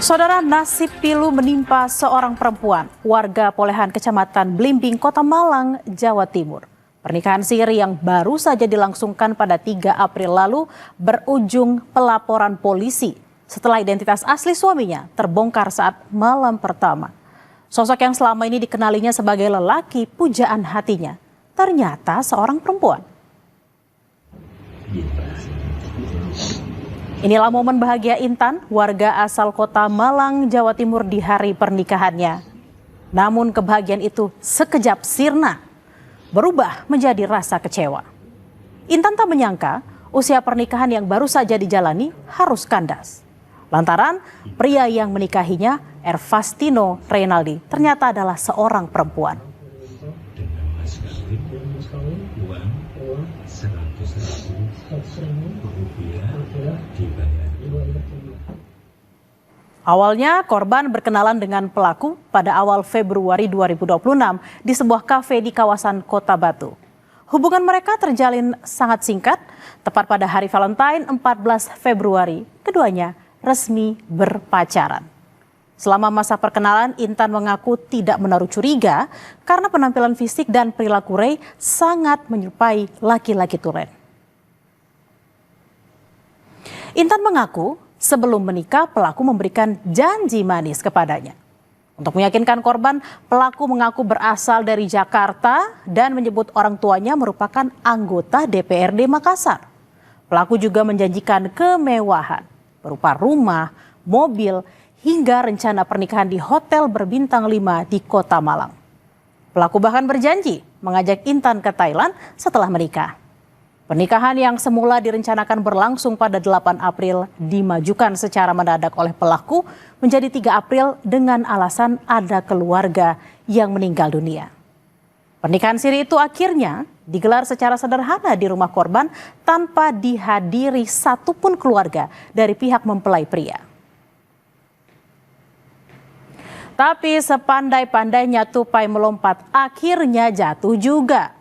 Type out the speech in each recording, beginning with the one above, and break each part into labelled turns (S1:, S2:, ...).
S1: Saudara, nasib pilu menimpa seorang perempuan, warga Polehan, Kecamatan Blimbing, Kota Malang, Jawa Timur. Pernikahan siri yang baru saja dilangsungkan pada 3 April lalu berujung pelaporan polisi setelah identitas asli suaminya terbongkar saat malam pertama. Sosok yang selama ini dikenalinya sebagai lelaki pujaan hatinya, ternyata seorang perempuan. Inilah momen bahagia Intan, warga asal Kota Malang, Jawa Timur di hari pernikahannya. Namun kebahagiaan itu sekejap sirna, berubah menjadi rasa kecewa. Intan tak menyangka usia pernikahan yang baru saja dijalani harus kandas. Lantaran pria yang menikahinya, Ervastino Reynaldi, ternyata adalah seorang perempuan. Awalnya korban berkenalan dengan pelaku pada awal Februari 2026 di sebuah kafe di kawasan Kota Batu. Hubungan mereka terjalin sangat singkat, tepat pada hari Valentine 14 Februari, keduanya resmi berpacaran. Selama masa perkenalan, Intan mengaku tidak menaruh curiga karena penampilan fisik dan perilaku Ray sangat menyerupai laki-laki tulen. Intan mengaku sebelum menikah pelaku memberikan janji manis kepadanya. Untuk meyakinkan korban, pelaku mengaku berasal dari Jakarta dan menyebut orang tuanya merupakan anggota DPRD Makassar. Pelaku juga menjanjikan kemewahan berupa rumah, mobil, hingga rencana pernikahan di hotel berbintang 5 di Kota Malang. Pelaku bahkan berjanji mengajak Intan ke Thailand setelah menikah. Pernikahan yang semula direncanakan berlangsung pada 8 April dimajukan secara mendadak oleh pelaku menjadi 3 April dengan alasan ada keluarga yang meninggal dunia. Pernikahan siri itu akhirnya digelar secara sederhana di rumah korban tanpa dihadiri satupun keluarga dari pihak mempelai pria. Tapi sepandai-pandainya tupai melompat, akhirnya jatuh juga.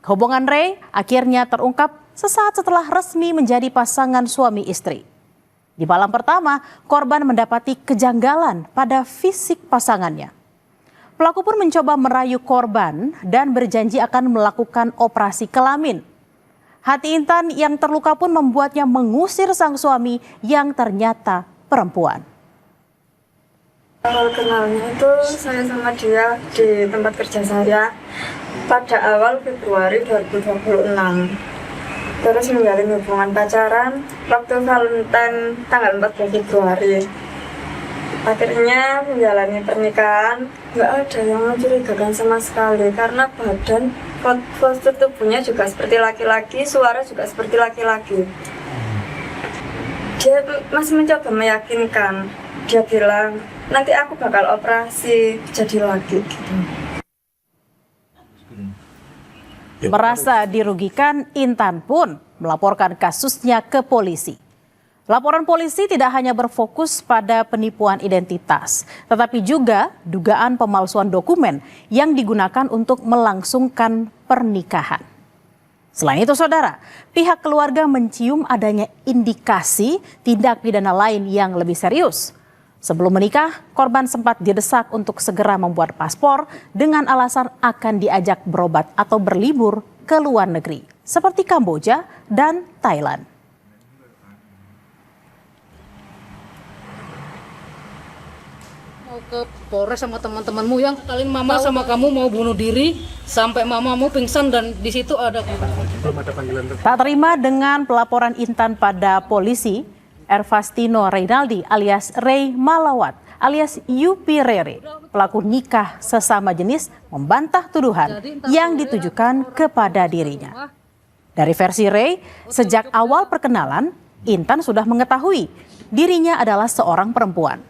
S1: Hubungan Ray akhirnya terungkap sesaat setelah resmi menjadi pasangan suami istri. Di malam pertama, korban mendapati kejanggalan pada fisik pasangannya. Pelaku pun mencoba merayu korban dan berjanji akan melakukan operasi kelamin. Hati Intan yang terluka pun membuatnya mengusir sang suami yang ternyata perempuan.
S2: Awal kenalnya itu saya sama dia di tempat kerja saya pada awal Februari 2026. Terus menjalin hubungan pacaran waktu Valentine tanggal 14 Februari. Akhirnya menjalani pernikahan, nggak ada yang mencurigakan sama sekali karena badan, postur tubuhnya juga seperti laki-laki, suara juga seperti laki-laki. Dia masih mencoba meyakinkan, dia bilang, nanti aku bakal operasi jadi laki gitu.
S1: Merasa dirugikan, Intan pun melaporkan kasusnya ke polisi. Laporan polisi tidak hanya berfokus pada penipuan identitas, tetapi juga dugaan pemalsuan dokumen yang digunakan untuk melangsungkan pernikahan. Selain itu, saudara, pihak keluarga mencium adanya indikasi tindak pidana lain yang lebih serius. Sebelum menikah, korban sempat didesak untuk segera membuat paspor dengan alasan akan diajak berobat atau berlibur ke luar negeri, seperti Kamboja dan Thailand.
S3: Mau ke Polres sama teman-temanmu yang kalian mama sama kamu mau bunuh diri sampai mamamu pingsan dan di situ ada panggilan.
S1: Tak terima dengan pelaporan Intan pada polisi, Ervastino Reynaldi alias Ray Malawat alias Yupi Rere, pelaku nikah sesama jenis, membantah tuduhan yang ditujukan kepada dirinya. Dari versi Ray, sejak awal perkenalan, Intan sudah mengetahui dirinya adalah seorang perempuan.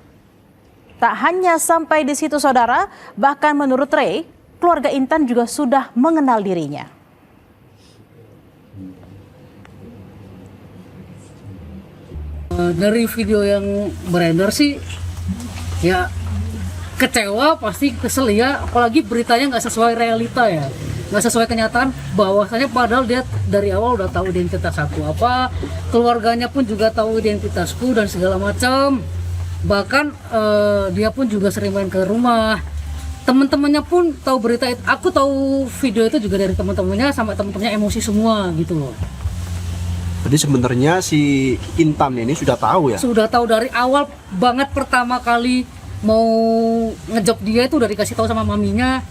S1: Tak hanya sampai di situ, saudara, bahkan menurut Ray, keluarga Intan juga sudah mengenal dirinya.
S3: Dari video yang beredar sih, ya kecewa, pasti kesel ya, apalagi beritanya nggak sesuai realita ya, nggak sesuai kenyataan, bahwasanya padahal dia dari awal udah tahu identitas aku apa, keluarganya pun juga tahu identitasku dan segala macam. Bahkan dia pun juga sering main ke rumah. Teman-temannya pun tahu berita itu. Aku tahu video itu juga dari teman-temannya, sampai teman-temannya emosi semua gitu loh.
S4: Jadi sebenarnya si Intan ini sudah tahu ya?
S3: Sudah tahu dari awal banget, pertama kali mau ngejob dia itu udah dikasih tahu sama maminya.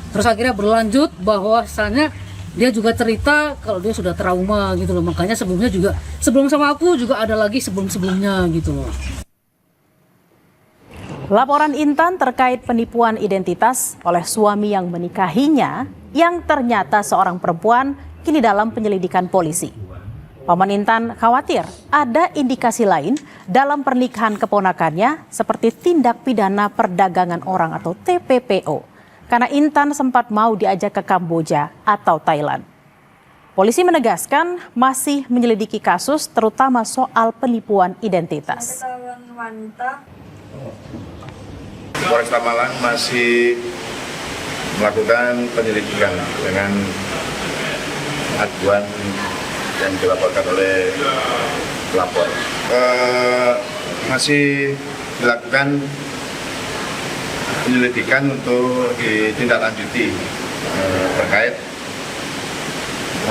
S3: Terus akhirnya berlanjut bahwasannya dia juga cerita kalau dia sudah trauma gitu loh. Makanya sebelumnya juga, sebelum sama aku juga ada lagi sebelum-sebelumnya gitu loh.
S1: Laporan Intan terkait penipuan identitas oleh suami yang menikahinya yang ternyata seorang perempuan kini dalam penyelidikan polisi. Paman Intan khawatir ada indikasi lain dalam pernikahan keponakannya seperti tindak pidana perdagangan orang atau TPPO. Karena Intan sempat mau diajak ke Kamboja atau Thailand. Polisi menegaskan masih menyelidiki kasus terutama soal penipuan identitas.
S2: Ketahuan wanita.
S5: Polresta Malang masih melakukan penyelidikan dengan aduan yang dilaporkan oleh pelapor. Masih dilakukan penyelidikan untuk ditindaklanjuti terkait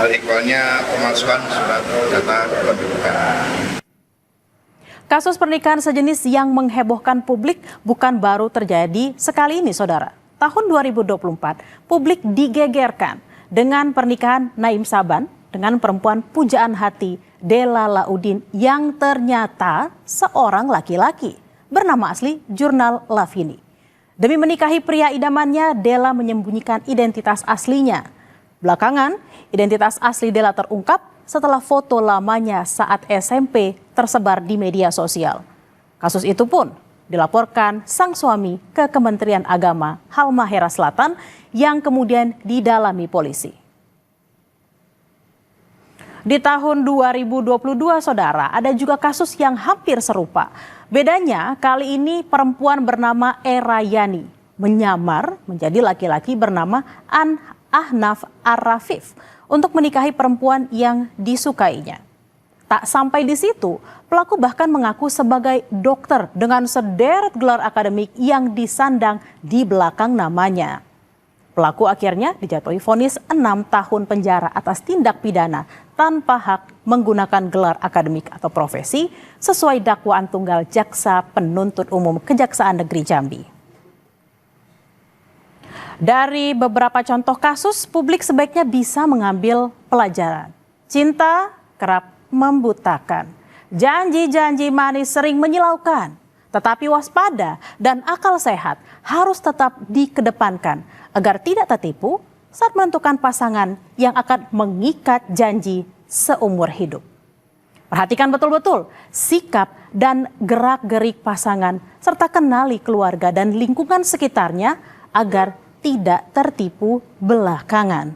S5: hal ihwalnya pemalsuan surat data kependudukan.
S1: Kasus pernikahan sejenis yang menghebohkan publik bukan baru terjadi sekali ini, saudara. Tahun 2024, publik digegerkan dengan pernikahan Naim Saban dengan perempuan pujaan hati Della Laudin yang ternyata seorang laki-laki bernama asli Jurnal Lavini. Demi menikahi pria idamannya, Della menyembunyikan identitas aslinya. Belakangan, identitas asli Della terungkap setelah foto lamanya saat SMP tersebar di media sosial. Kasus itu pun dilaporkan sang suami ke Kementerian Agama Halmahera Selatan yang kemudian didalami polisi. Di tahun 2022, saudara, ada juga kasus yang hampir serupa. Bedanya kali ini perempuan bernama Erayani menyamar menjadi laki-laki bernama Ahnaf Arrafif untuk menikahi perempuan yang disukainya. Tak sampai di situ, pelaku bahkan mengaku sebagai dokter dengan sederet gelar akademik yang disandang di belakang namanya. Pelaku akhirnya dijatuhi vonis 6 tahun penjara atas tindak pidana tanpa hak menggunakan gelar akademik atau profesi sesuai dakwaan tunggal Jaksa Penuntut Umum Kejaksaan Negeri Jambi. Dari beberapa contoh kasus, publik sebaiknya bisa mengambil pelajaran. Cinta kerap membutakan. Janji-janji manis sering menyilaukan. Tetapi waspada dan akal sehat harus tetap dikedepankan agar tidak tertipu saat menentukan pasangan yang akan mengikat janji seumur hidup. Perhatikan betul-betul sikap dan gerak-gerik pasangan serta kenali keluarga dan lingkungan sekitarnya agar tidak tertipu belakangan.